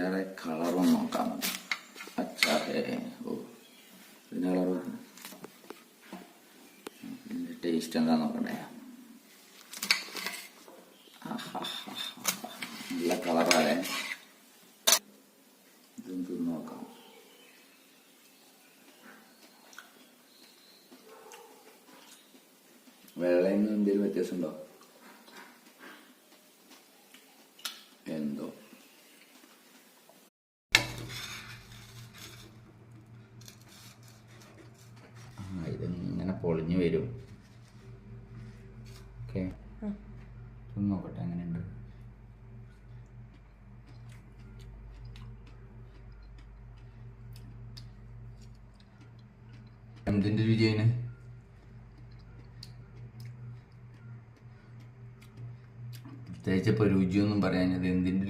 വേറെ കളറും നോക്കാം. അച്ഛാ ഓ ഇതിൻ്റെ കളർ ഇതിൻ്റെ ടേസ്റ്റ് എന്താ നോക്കണ്ടേ. നല്ല കളറാണ്. ഇതും തിന്ന് നോക്കാം. വെള്ളയിൽ നിന്ന് എന്തെങ്കിലും വ്യത്യാസമുണ്ടോ എന്തോ. ഇതിങ്ങനെ പൊളിഞ്ഞു വരും. ഓക്കെ നോക്കട്ടെ എങ്ങനെയുണ്ട്. എന്തിൻ്റെ രുചിയാണ്? പ്രത്യേകിച്ച് ഇപ്പോൾ രുചിയൊന്നും പറയാഞ്ഞത് എന്തിൻ്റെ